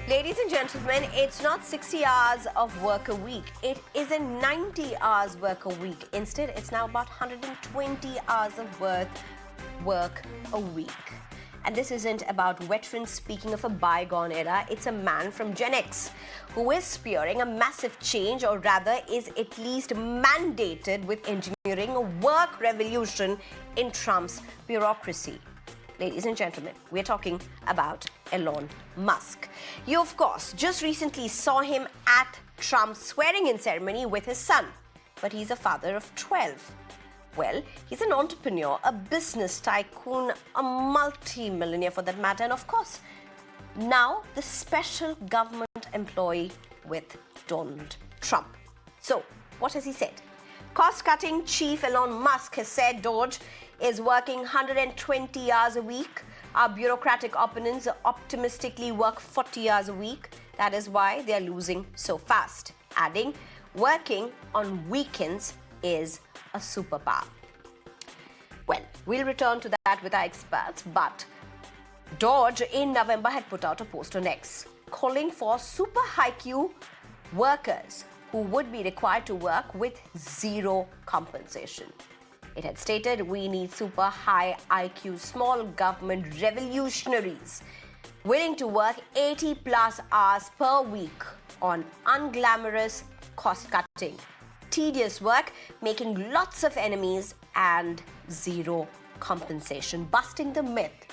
Ladies and gentlemen, it's not 60 hours of work a week. It isn't 90 hours work a week. Instead, it's now about 120 hours of work a week. And this isn't about veterans speaking of a bygone era. It's a man from Gen X who is spearing a massive change, or rather is at least mandated with engineering a work revolution in Trump's bureaucracy. Ladies and gentlemen, we're talking about Elon Musk. You, of course, just recently saw him at Trump's swearing-in ceremony with his son, but he's a father of 12. Well, he's an entrepreneur, a business tycoon, a multi-millionaire for that matter, and of course, now the special government employee with Donald Trump. So, what has he said? Cost-cutting chief Elon Musk has said DOGE is working 120 hours a week. Our bureaucratic opponents optimistically work 40 hours a week. That is why they are losing so fast. Adding, working on weekends is a superpower. Well, we'll return to that with our experts, but DOGE in November had put out a post on X calling for super high-Q workers who would be required to work with zero compensation. It had stated, we need super high IQ small government revolutionaries willing to work 80 plus hours per week on unglamorous cost-cutting, tedious work, making lots of enemies and zero compensation, busting the myth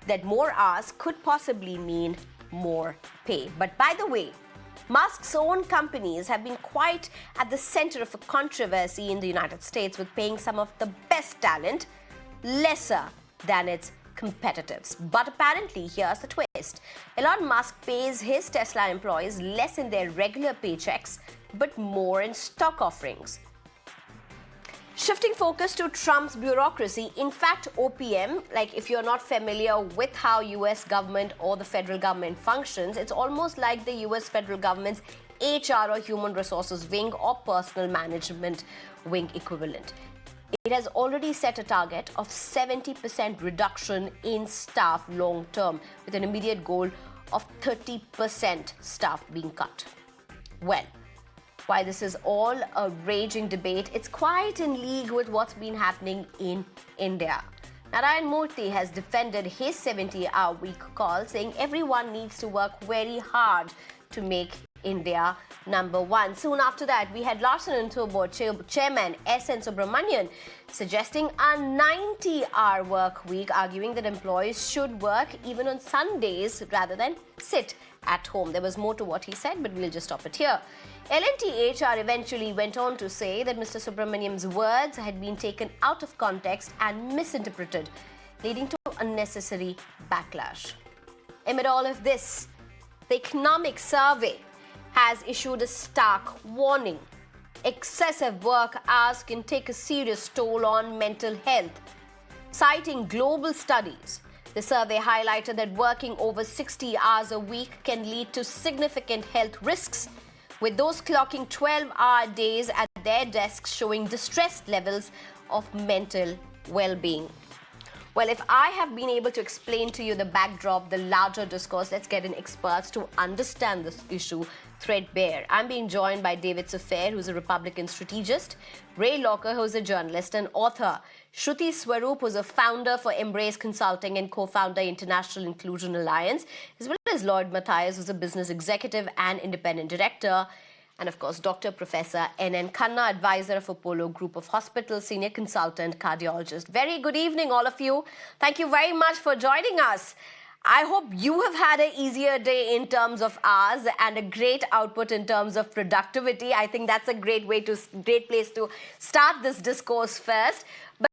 that more hours could possibly mean more pay. But by the way, Musk's own companies have been quite at the center of a controversy in the United States with paying some of the best talent lesser than its competitors. But apparently, here's the twist. Elon Musk pays his Tesla employees less in their regular paychecks, but more in stock offerings. Shifting focus to Trump's bureaucracy, in fact, OPM, like if you're not familiar with how US government or the federal government functions, it's almost like the US federal government's HR or human resources wing or personal management wing equivalent. It has already set a target of 70% reduction in staff long term, with an immediate goal of 30% staff being cut. Well, while this is all a raging debate, it's quite in league with what's been happening in India. Narayana Murthy has defended his 70-hour week call, saying everyone needs to work very hard to make India number one. Soon after that, we had Larsen & Toubro chairman S.N. Subrahmanyan suggesting a 90-hour work week, arguing that employees should work even on Sundays rather than sit at home. There was more to what he said, but we'll just stop it here. L&T HR eventually went on to say that Mr. Subrahmanyan's words had been taken out of context and misinterpreted, leading to unnecessary backlash. Amid all of this, the Economic Survey has issued a stark warning. Excessive work hours can take a serious toll on mental health. Citing global studies, the survey highlighted that working over 60 hours a week can lead to significant health risks, with those clocking 12-hour days at their desks showing distressed levels of mental well-being. Well, if I have been able to explain to you the backdrop, the larger discourse, let's get in experts to understand this issue threadbare. I'm being joined by David Sofair, who's a Republican strategist, Ray Locker, who's a journalist and author, Shruti Swaroop, who's a founder for Embrace Consulting and co-founder International Inclusion Alliance, as well as Lloyd Mathias, who's a business executive and independent director, and of course, Dr. Professor N.N. Khanna, advisor of Apollo Group of Hospitals, senior consultant, cardiologist. Very good evening, all of you. Thank you very much for joining us. I hope you have had an easier day in terms of hours and a great output in terms of productivity. I think that's a great place to start this discourse first.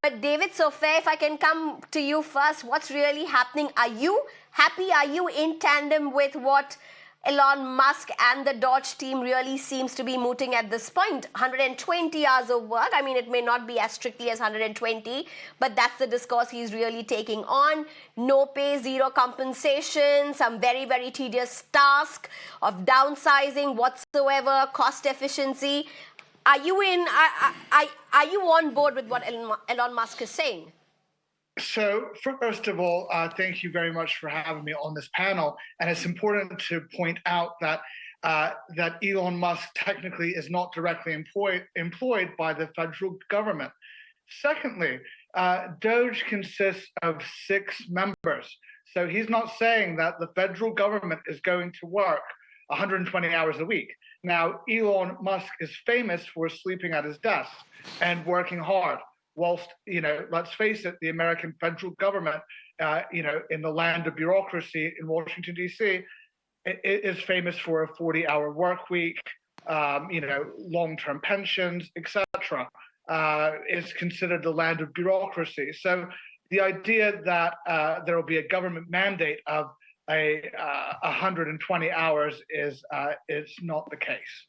But David Sofair, if I can come to you first, what's really happening? Are you happy? Are you in tandem with what Elon Musk and the DOGE team really seems to be mooting at this point? 120 hours of work. I mean, it may not be as strictly as 120, but that's the discourse he's really taking on. No pay, zero compensation, some very, very tedious task of downsizing whatsoever, cost efficiency. Are you on board with what Elon Musk is saying? So, first of all, thank you very much for having me on this panel. And it's important to point out that that Elon Musk technically is not directly employed by the federal government. Secondly, DOGE consists of 6 members. So he's not saying that the federal government is going to work 120 hours a week. Now, Elon Musk is famous for sleeping at his desk and working hard. Whilst, let's face it, the American federal government, in the land of bureaucracy in Washington, D.C., is famous for a 40-hour work week, long-term pensions, etc. Is considered the land of bureaucracy. So the idea that there will be a government mandate of 120 hours is not the case.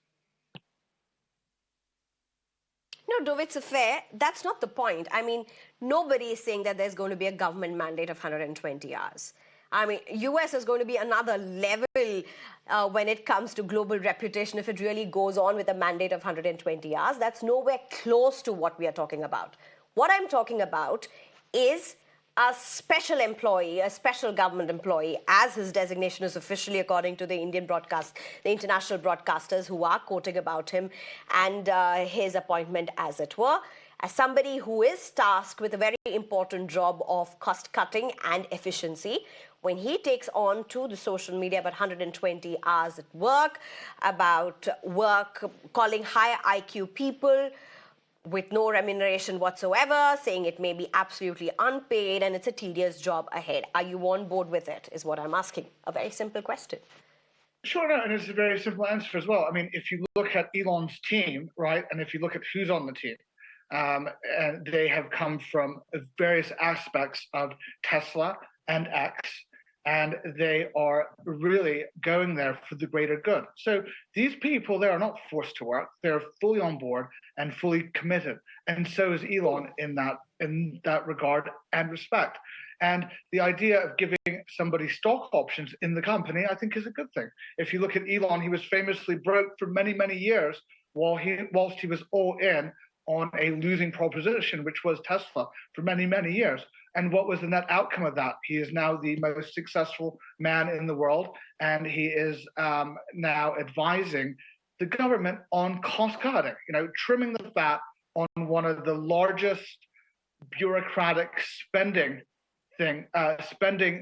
No, Dov, it's fair. That's not the point. I mean, nobody is saying that there's going to be a government mandate of 120 hours. I mean, US is going to be another level when it comes to global reputation if it really goes on with a mandate of 120 hours. That's nowhere close to what we are talking about. What I'm talking about is a special employee, a special government employee, as his designation is officially according to the the international broadcasters who are quoting about him and his appointment, as it were, as somebody who is tasked with a very important job of cost cutting and efficiency. When he takes on to the social media about 120 hours at work, about work, calling high IQ people with no remuneration whatsoever, saying it may be absolutely unpaid and it's a tedious job ahead. Are you on board with it, is what I'm asking. A very simple question. Sure, no, and it's a very simple answer as well. I mean, if you look at Elon's team, right, and if you look at who's on the team, and they have come from various aspects of Tesla and X, and they are really going there for the greater good. So these people, they are not forced to work. They're fully on board and fully committed. And so is Elon in that regard and respect. And the idea of giving somebody stock options in the company, I think, is a good thing. If you look at Elon, he was famously broke for many, many years whilst he was all in on a losing proposition, which was Tesla, for many, many years. And what was the net outcome of that? He is now the most successful man in the world, and he is now advising the government on cost cutting, trimming the fat on one of the largest bureaucratic spending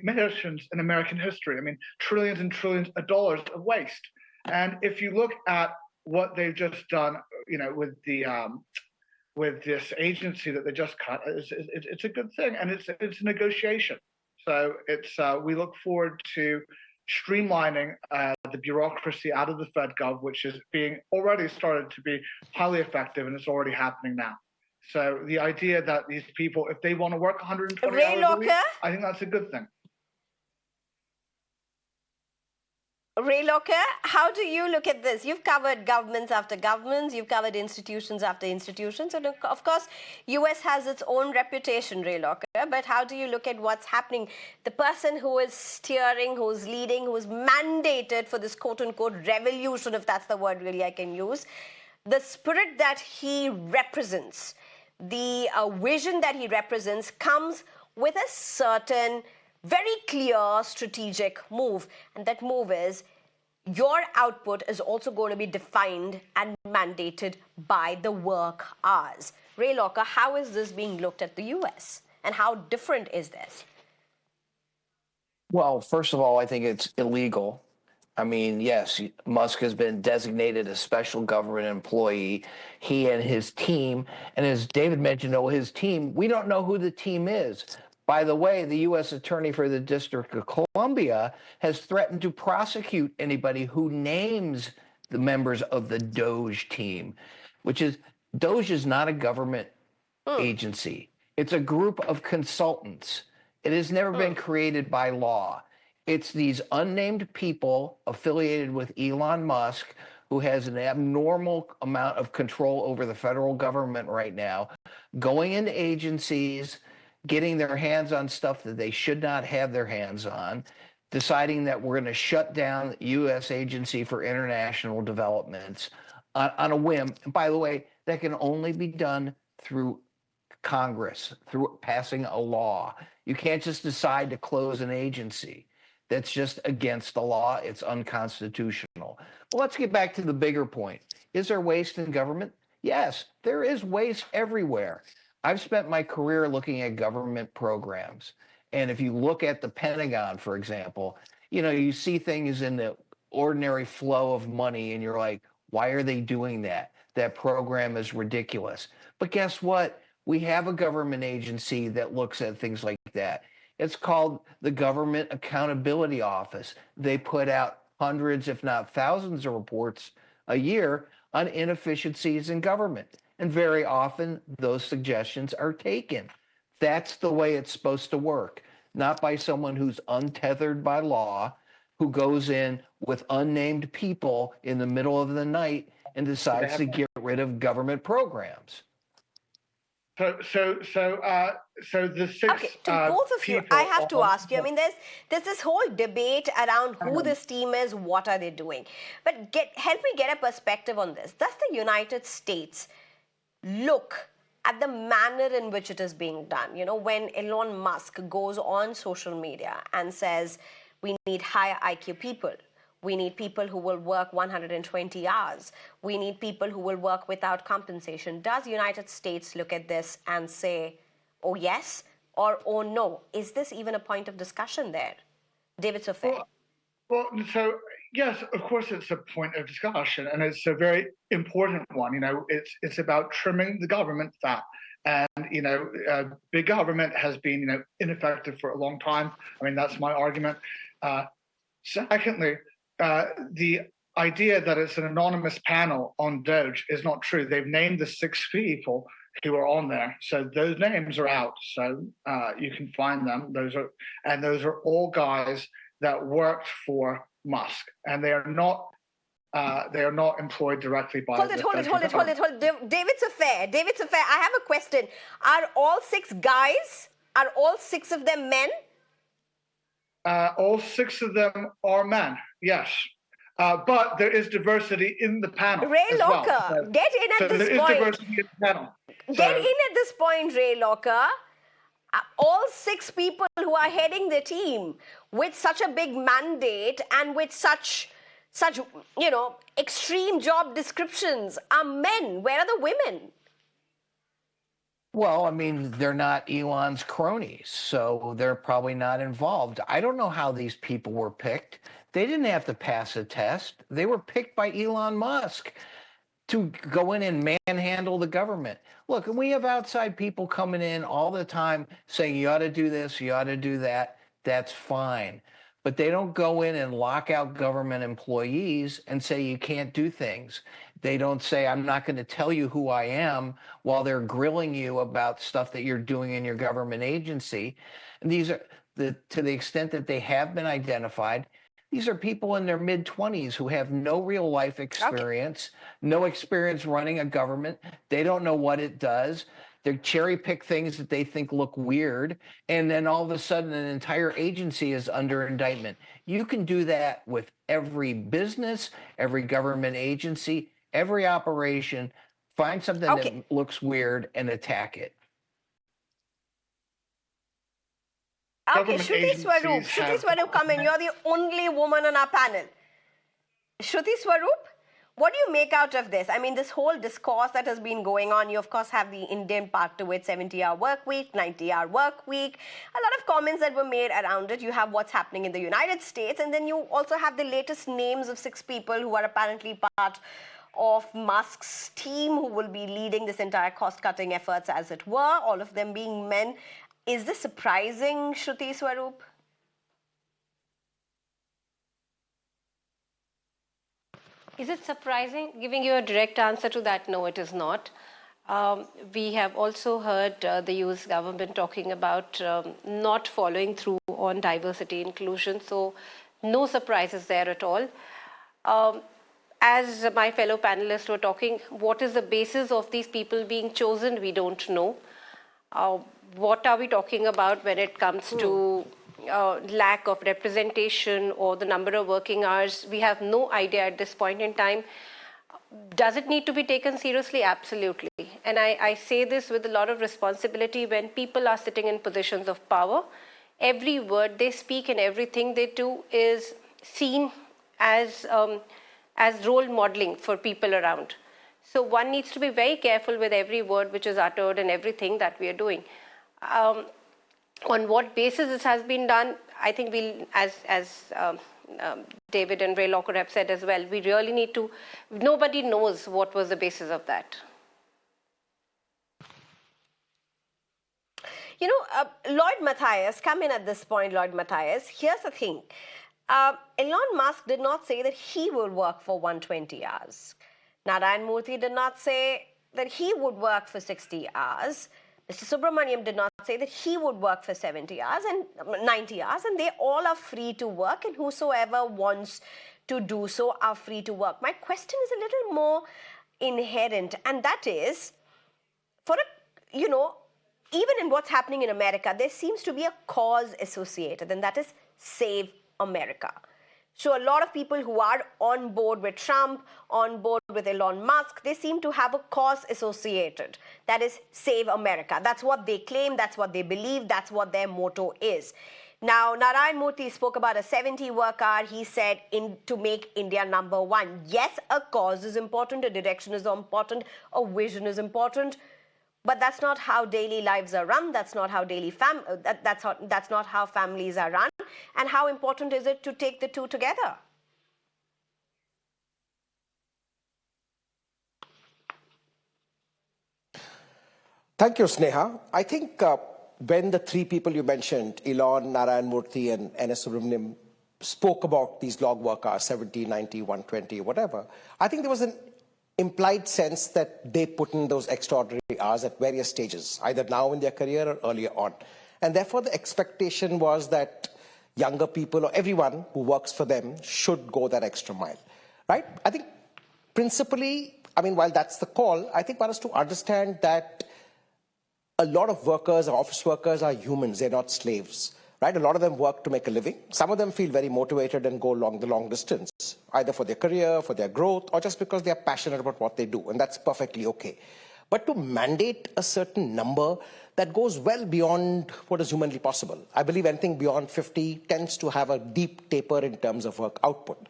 missions in American history. I mean, trillions and trillions of dollars of waste. And if you look at what they've just done, with this agency that they just cut, it's a good thing, and it's a negotiation. So we look forward to streamlining the bureaucracy out of the FedGov, which is being already started to be highly effective, and it's already happening now. So the idea that these people, if they want to work 120 hours a week, I think that's a good thing. Ray Locker, how do you look at this? You've covered governments after governments, you've covered institutions after institutions, and of course, US has its own reputation, Ray Locker, but how do you look at what's happening? The person who is steering, who's leading, who's mandated for this quote-unquote revolution, if that's the word really I can use, the spirit that he represents, the vision that he represents comes with a certain very clear strategic move, and that move is your output is also going to be defined and mandated by the work hours. Ray Locker, how is this being looked at the US, and how different is this? Well, first of all, I think it's illegal. I mean, yes, Musk has been designated a special government employee. He and his team, and as David mentioned, his team, we don't know who the team is. By the way, the U.S. Attorney for the District of Columbia has threatened to prosecute anybody who names the members of the DOGE team, DOGE is not a government agency. It's a group of consultants. It has never been created by law. It's these unnamed people affiliated with Elon Musk, who has an abnormal amount of control over the federal government right now, going into agencies, getting their hands on stuff that they should not have their hands on, deciding that we're going to shut down the U.S. Agency for International Developments on a whim. And by the way, that can only be done through Congress through passing a law. You can't just decide to close an agency. That's just against the law. It's unconstitutional. Well, let's get back to the bigger point. Is there waste in government? Yes, there is waste everywhere. I've spent my career looking at government programs. And if you look at the Pentagon, for example, you see things in the ordinary flow of money and you're like, why are they doing that? That program is ridiculous. But guess what? We have a government agency that looks at things like that. It's called the Government Accountability Office. They put out hundreds, if not thousands, of reports a year on inefficiencies in government. And very often those suggestions are taken. That's the way it's supposed to work, not by someone who's untethered by law, who goes in with unnamed people in the middle of the night and decides to get rid of government programs. So the six. Okay, to both of you, I have to ask you. I mean, there's this whole debate around who this team is, what are they doing, but help me get a perspective on this. Does the United States look at the manner in which it is being done? When Elon Musk goes on social media and says we need higher IQ people. We need people who will work 120 hours. We need people who will work without compensation. Does the United States look at this and say, oh yes, or oh no? Is this even a point of discussion there? David Sofair. Well, so yes, of course it's a point of discussion, and it's a very important one. It's about trimming the government fat. And, big government has been, ineffective for a long time. I mean, that's my argument. Secondly, the idea that it's an anonymous panel on DOGE is not true. They've named the 6 people who are on there, so those names are out. So you can find them. Those are all guys that worked for Musk, and they are not employed directly by. Hold it. David Sofair, I have a question. Are all 6 guys? Are all 6 of them men? All 6 of them are men, yes. But there is diversity in the panel. Ray Locker, well. Get in at this point. There is diversity in the panel. Get in at this point, Ray Locker. All 6 people who are heading the team with such a big mandate and with such extreme job descriptions are men. Where are the women? Well, I mean, they're not Elon's cronies, so they're probably not involved. I don't know how these people were picked. They didn't have to pass a test. They were picked by Elon Musk to go in and manhandle the government. Look, and we have outside people coming in all the time saying, you ought to do this, you ought to do that. That's fine. But they don't go in and lock out government employees and say you can't do things. They don't say, I'm not going to tell you who I am while they're grilling you about stuff that you're doing in your government agency. And these are, to the extent that they have been identified, these are people in their mid-20s who have no real life experience, no experience running a government. They don't know what it does. They cherry pick things that they think look weird, and then all of a sudden an entire agency is under indictment. You can do that with every business, every government agency, every operation. Find something that looks weird and attack it. Okay, Shruti Swaroop, come in. You're the only woman on our panel. Shruti Swaroop, what do you make out of this? I mean, this whole discourse that has been going on, you of course have the Indian part to it, 70-hour work week, 90-hour work week, a lot of comments that were made around it. You have what's happening in the United States, and then you also have the latest names of 6 people who are apparently part of Musk's team who will be leading this entire cost-cutting efforts, as it were, all of them being men. Is this surprising, Shruti Swaroop? Is it surprising? Giving you a direct answer to that, no, it is not. We have also heard the US government talking about not following through on diversity inclusion, so no surprises there at all. As my fellow panelists were talking, what is the basis of these people being chosen? We don't know. What are we talking about when it comes to lack of representation or the number of working hours? We have no idea at this point in time. Does it need to be taken seriously? Absolutely. and I say this with a lot of responsibility, when people are sitting in positions of power, every word they speak and everything they do is seen as role modeling for people around. So one needs to be very careful with every word which is uttered and everything that we are doing. On what basis this has been done, I think we'll, as David and Ray Locker have said as well, we really need to, nobody knows what was the basis of that. You know, Lloyd Mathias, come in at this point, Lloyd Mathias. Here's the thing. Elon Musk did not say that he will work for 120 hours. Narayana Murthy did not say that he would work for 60 hours. Mr. Subrahmanyan did not say that he would work for 70 hours and 90 hours, and they all are free to work, and whosoever wants to do so are free to work. My question is a little more inherent, and that is, for a, you know, even in what's happening in America, there seems to be a cause associated, and that is Save America. So a lot of people who are on board with Trump, on board with Elon Musk, they seem to have a cause associated. That is Save America. That's what they claim, that's what they believe, that's what their motto is. Now, Narayana Murthy spoke about a 70-work hour. He said to make India #1. Yes, a cause is important, a direction is important, a vision is important. But that's not how daily lives are run. That's not how that's not how families are run. And how important is it to take the two together? Thank you, Sneha. I think when the three people you mentioned, Elon, Narayana Murthy, and N.S. Subrahmanyan, spoke about these log work hours, 70, 90, 120, whatever, I think there was an implied sense that they put in those extraordinary hours at various stages, either now in their career or earlier on. And therefore, the expectation was that younger people or everyone who works for them should go that extra mile, right? I think principally, I mean, while that's the call, I think one has to understand that a lot of workers, office workers, are humans. They're not slaves, right? A lot of them work to make a living. Some of them feel very motivated and go the long distance, either for their career, for their growth, or just because they're passionate about what they do, and that's perfectly okay. But to mandate a certain number that goes well beyond what is humanly possible. I believe anything beyond 50 tends to have a deep taper in terms of work output.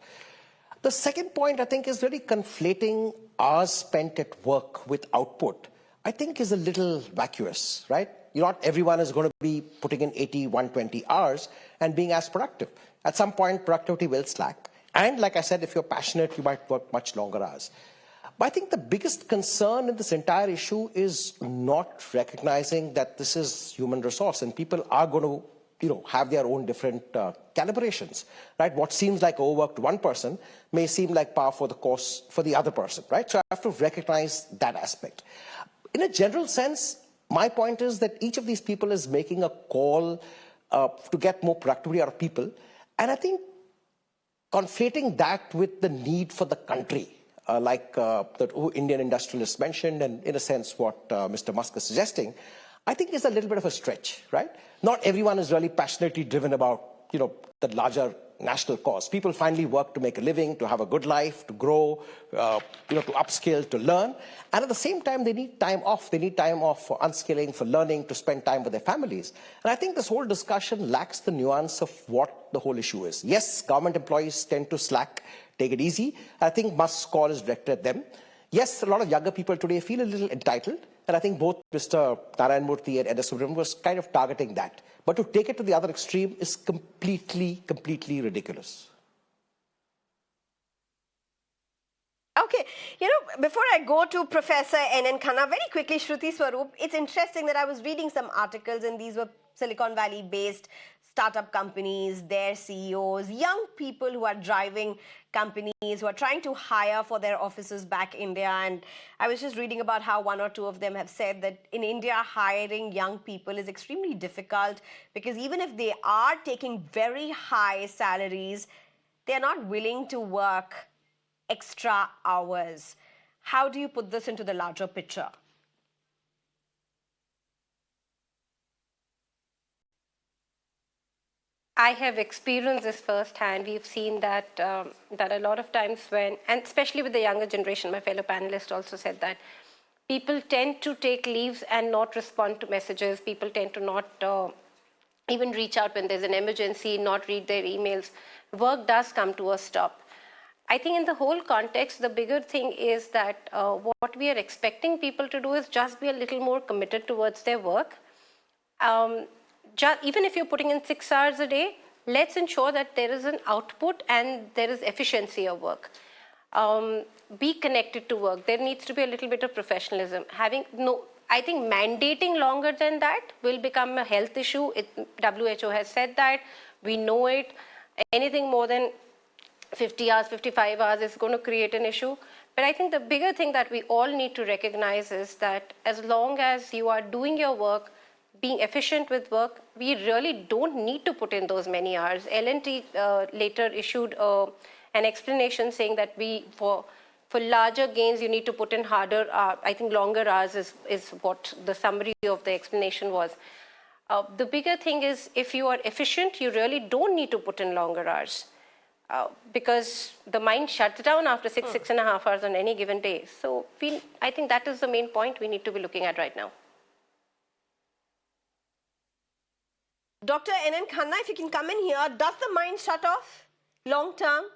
The second point, I think, is really conflating hours spent at work with output, I think is a little vacuous, right? Not everyone is going to be putting in 80, 120 hours and being as productive. At some point, productivity will slack. And like I said, if you're passionate, you might work much longer hours. But I think the biggest concern in this entire issue is not recognizing that this is human resource and people are going to, have their own different calibrations, right? What seems like overwork to one person may seem like par for the course for the other person, right? So I have to recognize that aspect. In a general sense, my point is that each of these people is making a call to get more productivity out of people. And I think conflating that with the need for the country, like the Indian industrialist mentioned, and in a sense what Mr. Musk is suggesting, I think is a little bit of a stretch, right? Not everyone is really passionately driven about, the larger national cause. People finally work to make a living, to have a good life, to grow, to upskill, to learn. And at the same time, they need time off. They need time off for unskilling, for learning, to spend time with their families. And I think this whole discussion lacks the nuance of what the whole issue is. Yes, government employees tend to slack, take it easy. I think Musk's call is directed at them. Yes, a lot of younger people today feel a little entitled. And I think both Mr. Narayana Murthy and N.S. Subrahmanyan was kind of targeting that. But to take it to the other extreme is completely ridiculous. Okay, before I go to Professor N.N. Khanna, very quickly, Shruti, Swaroop, it's interesting that I was reading some articles and these were Silicon Valley-based startup companies, their CEOs, young people who are driving companies, who are trying to hire for their offices back in India. And I was just reading about how one or two of them have said that in India, hiring young people is extremely difficult because even if they are taking very high salaries, they're not willing to work extra hours. How do you put this into the larger picture? I have experienced this firsthand. We've seen that that a lot of times when, and especially with the younger generation, my fellow panelist also said that, People tend to take leaves and not respond to messages. People tend to not even reach out when there's an emergency, not read their emails. Work does come to a stop. I think in the whole context, the bigger thing is that what we are expecting people to do is just be a little more committed towards their work. Even if you're putting in 6 hours a day, let's ensure that there is an output and there is efficiency of work. Be connected to work. There needs to be a little bit of professionalism. I think mandating longer than that will become a health issue. WHO has said that. We know it. Anything more than 50 hours, 55 hours is going to create an issue. But I think the bigger thing that we all need to recognize is that as long as you are doing your work, being efficient with work, we really don't need to put in those many hours. L&T later issued an explanation saying that for larger gains, you need to put in harder, I think longer hours is what the summary of the explanation was. The bigger thing is if you are efficient, you really don't need to put in longer hours because the mind shuts down after 6.5 hours on any given day. So I think that is the main point we need to be looking at right now. Dr. N.N. Khanna, if you can come in here, does the mind shut off long term?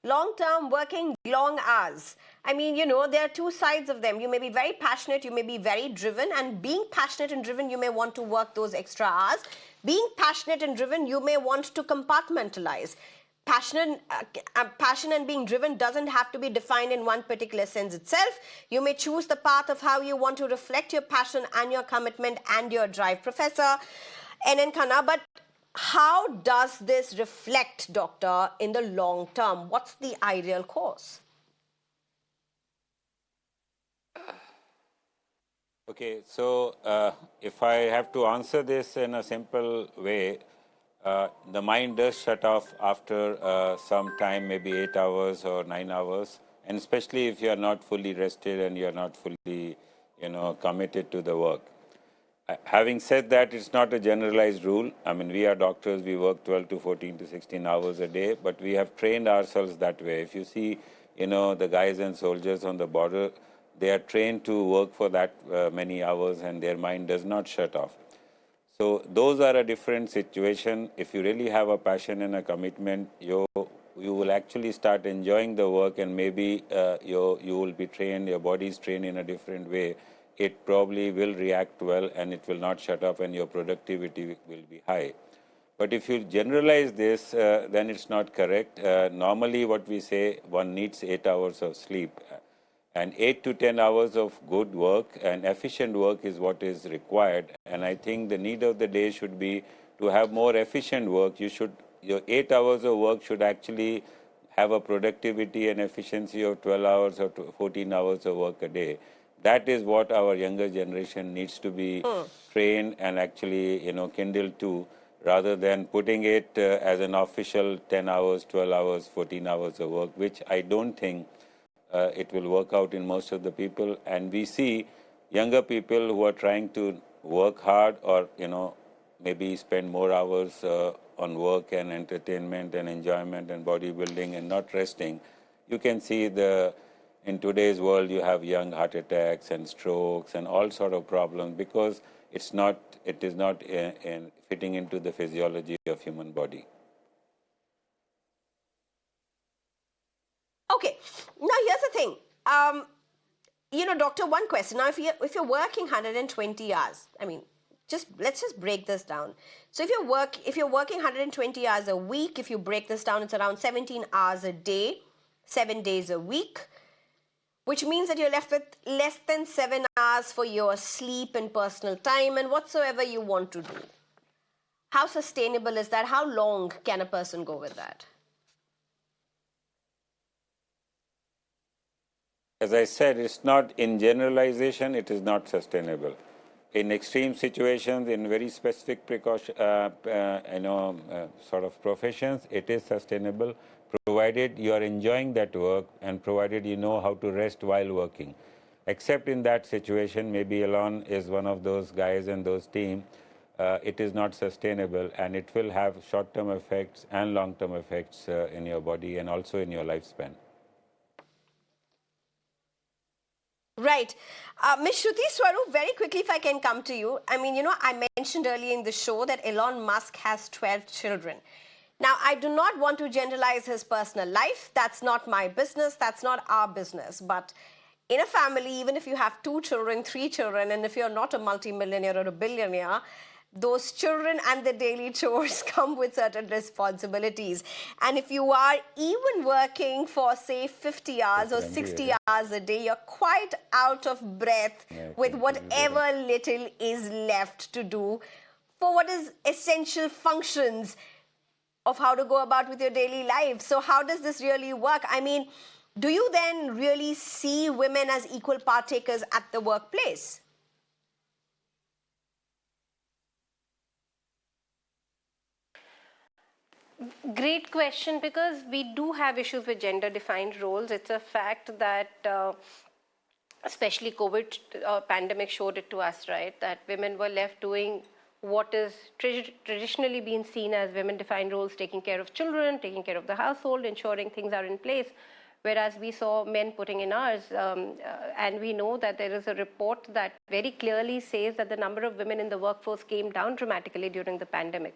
Long-term working long hours. I mean, there are two sides of them. You may be very passionate, you may be very driven, and being passionate and driven, you may want to work those extra hours. Being passionate and driven, you may want to compartmentalize. Passion and being driven doesn't have to be defined in one particular sense itself. You may choose the path of how you want to reflect your passion and your commitment and your drive. Professor N.N. Khanna, but how does this reflect, doctor, in the long term? What's the ideal course? Okay, so if I have to answer this in a simple way, the mind does shut off after some time, maybe 8 hours or 9 hours, and especially if you are not fully rested and you are not fully, committed to the work. Having said that, it's not a generalized rule. I mean, we are doctors, we work 12 to 14 to 16 hours a day, but we have trained ourselves that way. If you see, the guys and soldiers on the border, they are trained to work for that many hours and their mind does not shut off. So those are a different situation. If you really have a passion and a commitment, you will actually start enjoying the work and maybe you will be trained, your body is trained in a different way. It probably will react well and it will not shut off and your productivity will be high. But if you generalize this, then it's not correct. Normally what we say, one needs 8 hours of sleep. And 8 to 10 hours of good work and efficient work is what is required. And I think the need of the day should be to have more efficient work. Your 8 hours of work should actually have a productivity and efficiency of 12 hours or 14 hours of work a day. That is what our younger generation needs to be trained and actually, kindled to, rather than putting it as an official 10 hours, 12 hours, 14 hours of work, which I don't think it will work out in most of the people. And we see younger people who are trying to work hard or, maybe spend more hours on work and entertainment and enjoyment and bodybuilding and not resting. You can see in today's world, you have young heart attacks and strokes and all sort of problems because it is not fitting into the physiology of human body. Okay, now here's the thing. Doctor, one question. Now, if you're working 120 hours, I mean, let's just break this down. So if you're working 120 hours a week, if you break this down, it's around 17 hours a day, 7 days a week, which means that you're left with less than 7 hours for your sleep and personal time and whatsoever you want to do. How sustainable is that? How long can a person go with that? As I said, it's not in generalization, it is not sustainable. In extreme situations, in very specific sort of professions, it is sustainable, provided you are enjoying that work and provided you know how to rest while working. Except in that situation, maybe Elon is one of those guys and those team, it is not sustainable and it will have short-term effects and long-term effects in your body and also in your lifespan. Right. Ms. Shruti, Swaroop, very quickly, if I can come to you. I mean, I mentioned earlier in the show that Elon Musk has 12 children. Now, I do not want to generalize his personal life. That's not my business. That's not our business. But in a family, even if you have 2 children, 3 children, and if you're not a multimillionaire or a billionaire, those children and the daily chores come with certain responsibilities. And if you are even working for, say, 50 hours or 60 hours a day, you're quite out of breath with whatever little is left to do for what is essential functions of how to go about with your daily life. So how does this really work? I mean, do you then really see women as equal partakers at the workplace? Great question, because we do have issues with gender-defined roles. It's a fact that especially COVID pandemic showed it to us, right? That women were left doing what is traditionally been seen as women-defined roles, taking care of children, taking care of the household, ensuring things are in place, whereas we saw men putting in hours. And we know that there is a report that very clearly says that the number of women in the workforce came down dramatically during the pandemic.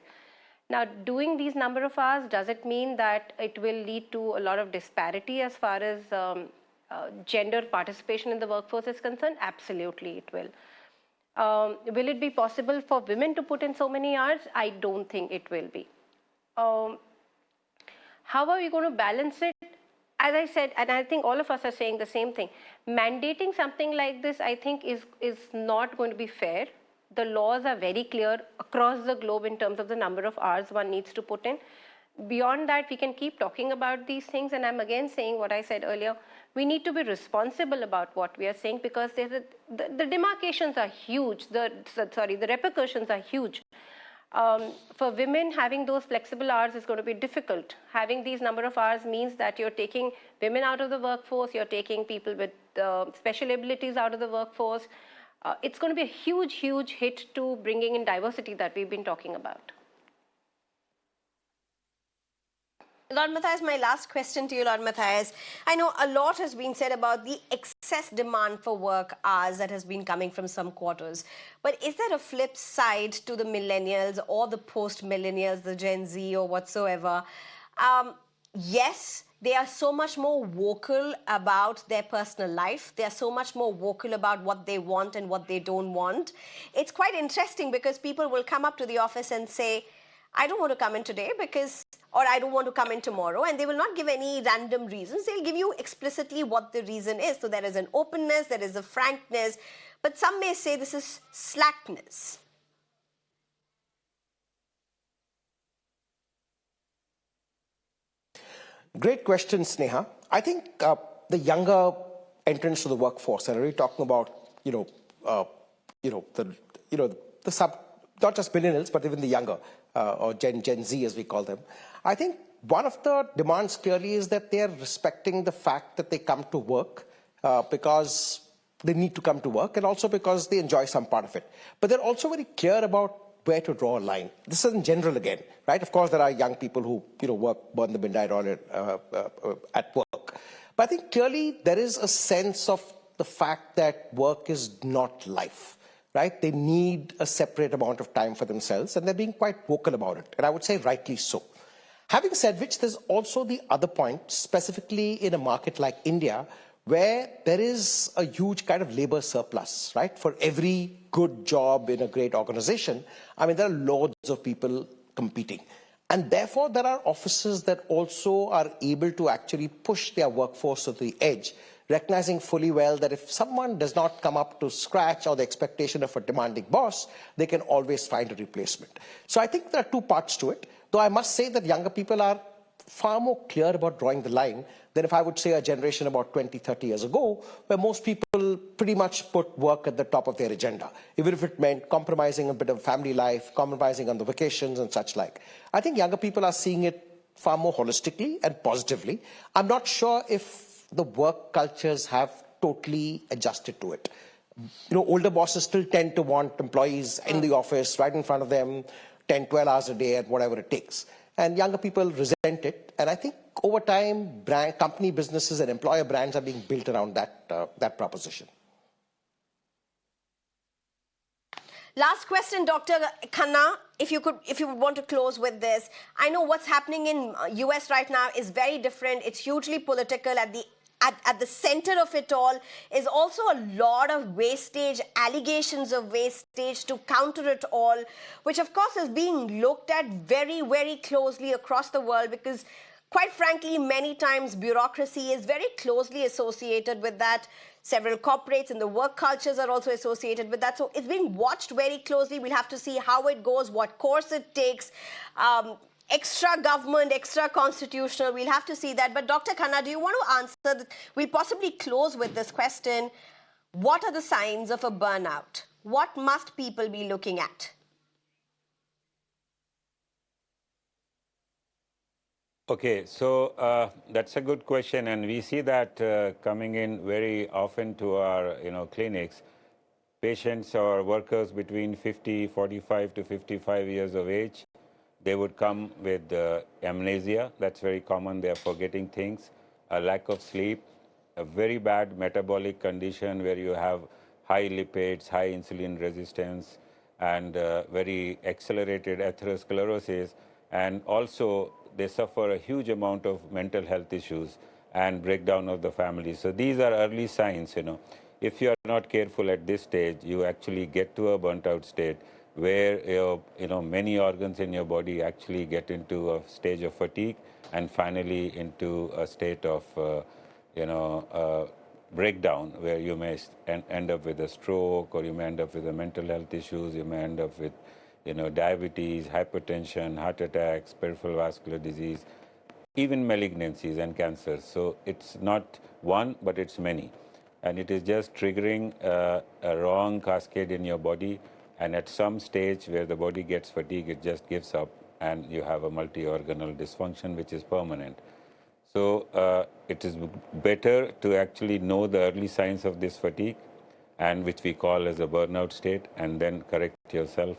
Now, doing these number of hours, does it mean that it will lead to a lot of disparity as far as gender participation in the workforce is concerned? Absolutely, it will. Will it be possible for women to put in so many hours? I don't think it will be. How are we going to balance it? As I said, and I think all of us are saying the same thing, mandating something like this, I think, is not going to be fair. The laws are very clear across the globe in terms of the number of hours one needs to put in. Beyond that, we can keep talking about these things, and I'm again saying what I said earlier. We need to be responsible about what we are saying, because the demarcations are huge, the repercussions are huge. For women, having those flexible hours is going to be difficult. Having these number of hours means that you're taking women out of the workforce, you're taking people with special abilities out of the workforce. It's going to be a huge, huge hit to bringing in diversity that we've been talking about. Lord Mathias, my last question to you, Lord Mathias. I know a lot has been said about the excess demand for work hours that has been coming from some quarters. But is there a flip side to the millennials or the post-millennials, the Gen Z or whatsoever? Yes, they are so much more vocal about their personal life. They are so much more vocal about what they want and what they don't want. It's quite interesting because people will come up to the office and say, I don't want to come in today or I don't want to come in tomorrow, and they will not give any random reasons. They'll give you explicitly what the reason is. So there is an openness, there is a frankness, but some may say this is slackness. Great question, Sneha. I think the younger entrants to the workforce, and I'm really talking about, the sub, not just millennials, but even the younger, or Gen Z as we call them. I think one of the demands clearly is that they're respecting the fact that they come to work because they need to come to work, and also because they enjoy some part of it. But they're also very clear about where to draw a line. This is in general again, right? Of course, there are young people who, burn the midnight oil at work. But I think clearly there is a sense of the fact that work is not life, right? They need a separate amount of time for themselves, and they're being quite vocal about it. And I would say rightly so. Having said which, there's also the other point, specifically in a market like India, where there is a huge kind of labor surplus, right? For every good job in a great organization, I mean, there are loads of people competing. And therefore, there are offices that also are able to actually push their workforce to the edge, recognizing fully well that if someone does not come up to scratch or the expectation of a demanding boss, they can always find a replacement. So I think there are two parts to it, though I must say that younger people are far more clear about drawing the line than if I would say a generation about 20, 30 years ago, where most people pretty much put work at the top of their agenda, even if it meant compromising a bit of family life, compromising on the vacations and such like. I think younger people are seeing it far more holistically and positively. I'm not sure if the work cultures have totally adjusted to it. Older bosses still tend to want employees in the office, right in front of them, 10, 12 hours a day at whatever it takes. And younger people resent it. And I think over time, company businesses and employer brands are being built around that proposition. Last question, Dr. Khanna, if you would want to close with this. I know what's happening in US right now is very different. It's hugely political. At the center of it all is also a lot of wastage, allegations of wastage to counter it all, which of course is being looked at very, very closely across the world because, quite frankly, many times bureaucracy is very closely associated with that. Several corporates and the work cultures are also associated with that. So it's being watched very closely. We'll have to see how it goes, what course it takes. Extra government, extra constitutional, we'll have to see that. But Dr. Khanna, do you want to answer? We'll possibly close with this question. What are the signs of a burnout? What must people be looking at? Okay, so that's a good question, and we see that coming in very often to our clinics. Patients or workers between 45 to 55 years of age, they would come with amnesia. That's very common. They are forgetting things, a lack of sleep, a very bad metabolic condition where you have high lipids, high insulin resistance, and very accelerated atherosclerosis. And also, they suffer a huge amount of mental health issues and breakdown of the family. So these are early signs, If you are not careful at this stage, you actually get to a burnt out state where many organs in your body actually get into a stage of fatigue and finally into a state of breakdown where you may end up with a stroke, or you may end up with a mental health issues, you may end up with diabetes, hypertension, heart attacks, peripheral vascular disease, even malignancies and cancers. So it's not one, but it's many. And it is just triggering a wrong cascade in your body. And at some stage where the body gets fatigued, it just gives up and you have a multi-organal dysfunction which is permanent. So it is better to actually know the early signs of this fatigue, and which we call as a burnout state, and then correct yourself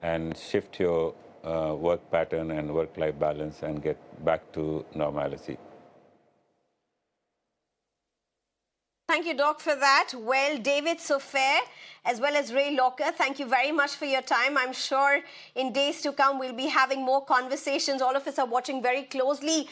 and shift your work pattern and work-life balance and get back to normalcy. Thank you, Doc, for that. Well, David Sofair, as well as Ray Locker, thank you very much for your time. I'm sure in days to come, we'll be having more conversations. All of us are watching very closely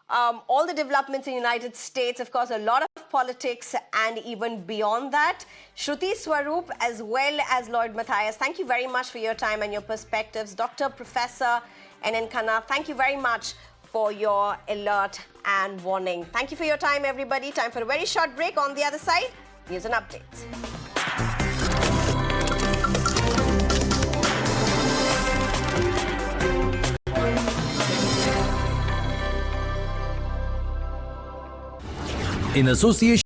all the developments in the United States, of course, a lot of politics, and even beyond that. Shruti, Swaroop, as well as Lloyd, Mathias, thank you very much for your time and your perspectives. Dr. Professor N.N. Khanna, thank you very much for your alert and warning. Thank you for your time, everybody. Time for a very short break. On the other side, news and updates. In association